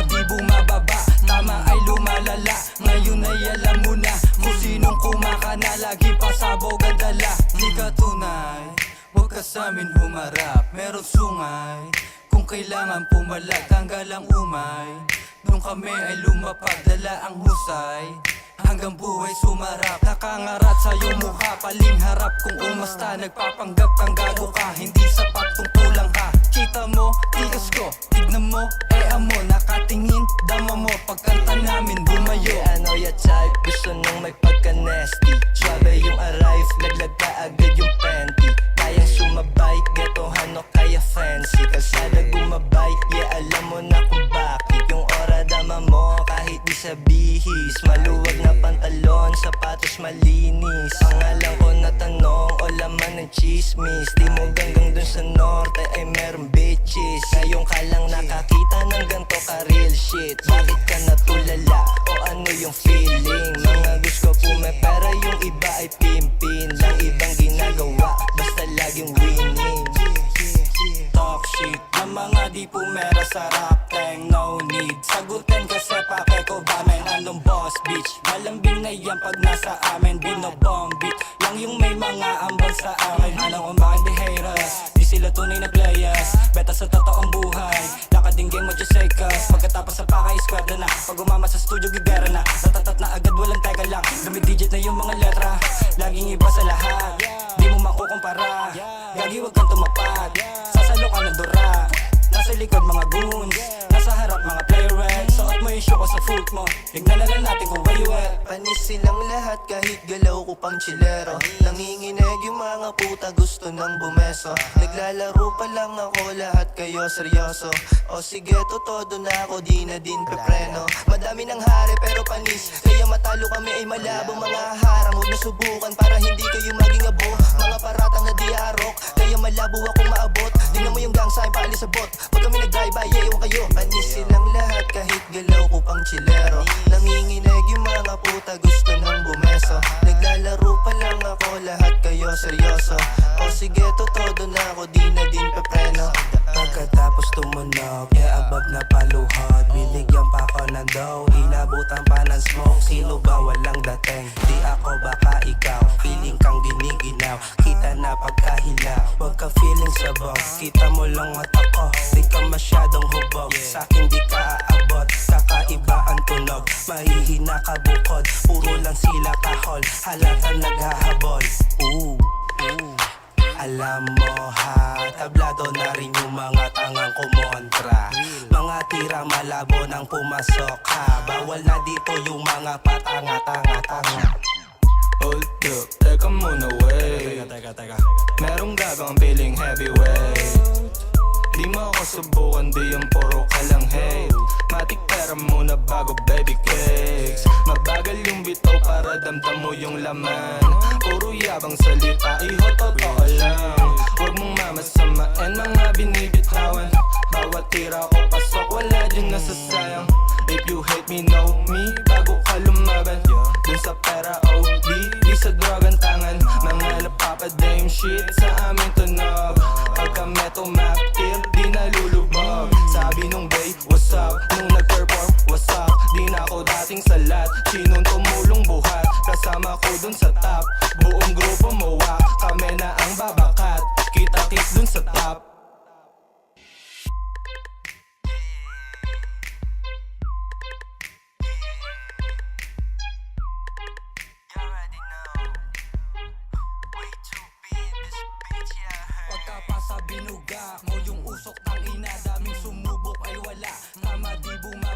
di bumababa, tama ay lumalala. Ngayon ay alam mo na kung sinong kumakana, laging pasabog ang dala. Di ka tunay, huwag ka sa'min humarap, meron sungay. Kung kailangan pumalag, tanggal ang umay. Nung kami ay lumapag, dala ang husay. Hanggang buhay sumarap, nakangarat sa iyong mukha. Paling harap kung umasta, nagpapanggap kang gago ka. Hindi sapat kung kulang ka. Kita mo, tigas ko, tignan mo, amo. Nakatingin, dama mo, pagkanta namin bumayo. I know your type, gusto nung may pagka-nasty. Suabe yung arrive, laglag ka agad yung panty. Kayang sumabay, getohan o kaya fancy. Kalsada gumabay, yeah alam mo na kung bakit. Yung ora dama mo, kahit di sa bihis. Maluwag na pantalon, sapatos malinis. Pangalan ko na tanong, o laman ng chismis. Di mo ganggang dun sa norte ay meron bitches. Ngayon ka lang nakakita ng ganto ka real shit. Bakit ka natulala? O ano yung feeling? Mga gusto pumepera, yung iba ay pimpin. Lang ibang ginagawa, basta laging winning. Talk shit ng mga di pumera sa rap tank, no need. Sagutin kasi pake ko ba men, anong boss bitch? Malambing na yan pag nasa amin, binobombit lang yung may mga ambag sa akin. Ano kung bakit di haters, di sila tunay na players. Beta sa totoong buhay, lakad din game mo just say cause. Pagkatapos sa paka squad na, pag umama sa studio gigara na. Natatat na agad walang teka lang, gamit digit na yung mga letra. Laging iba sa lahat, di mo makukumpara. Gagi wag kang tumapad, sasalo ka ng dura. Nasa likod mga goons, nasa harap mga playwrights. Suot mo yung show ko sa foot mo, tignan na lang natin kung where you at. Panis silang lahat kahit galaw ko pang chilero. Nanginginig yung mga puta gusto nang bumeso. Naglalaro pa lang ako, lahat kayo seryoso. O sige todo na ako, di na din pepreno. Madami ng hari pero panis, kaya matalo kami ay malabo. Mga harang huwag na subukan para hindi kayo maging abo. Mga paratang na diarok, kaya malabo akong maabot. Tingnan mo yung gang sign paalisabot, pag kami nag-drive-by, ewan kayo. Panis silang lahat kahit galaw ko pang chilero. Nanginginig yung mga puta gusto nang bumeso. Naglalaro pa lang ako, lahat kayo seryoso. O sige todo na ako, di na din pepreno. Pagkatapos tumunog, yeah above na paluhod. Binigyan pa ako ng dough, inabutan pa ng smoke. Sino ba walang dating? Di ako baka ikaw, feeling kang giniginaw. Kita na pagkahilaw, wag ka feeling sabog. Kita mo lang mata ko, di ka masyadong hubog. Sa'kin di ka aabot, kakaiba ang tunog. Mahihina ka bukod, puro lang sila kahol. Halata naghahabol, alam mo ha, tablado na rin yung mga tangang kumontra. Mga tira malabo nang pumasok ha. Bawal na dito yung mga patanga-tanga-tanga. Hold up, teka muna wait. Teka merong gagang feeling heavyweight. Di mo ako subukan, di yung puro ka lang hate. Matik pera muna bago baby cakes. Mabagal yung bitaw para damdam mo yung laman. Puro yabang salita, iho totoo lang. Huwag mong mamasamain mga binibitawan. Bawat tira ko pasok, wala dyan nasasayang. If you hate me, know me, bago ka lumaban. Dun sa pera, OD, di sa drogang tangan. Mga napapadame shit sa aming tunog. Pagka meto maptir, di nalulubog. Sabi nung babe, what's up? Nung nag-perform, what's up? Di na ako dating salat, sinong tumulong buhat. Kasama ko dun sa top, buong grupo mowa. Kami na ang babakat, kita-kit dun sa top. Pagka pa sa binuga mo yung usok ng ina, daming sumubok ay wala. Tama di bumaba.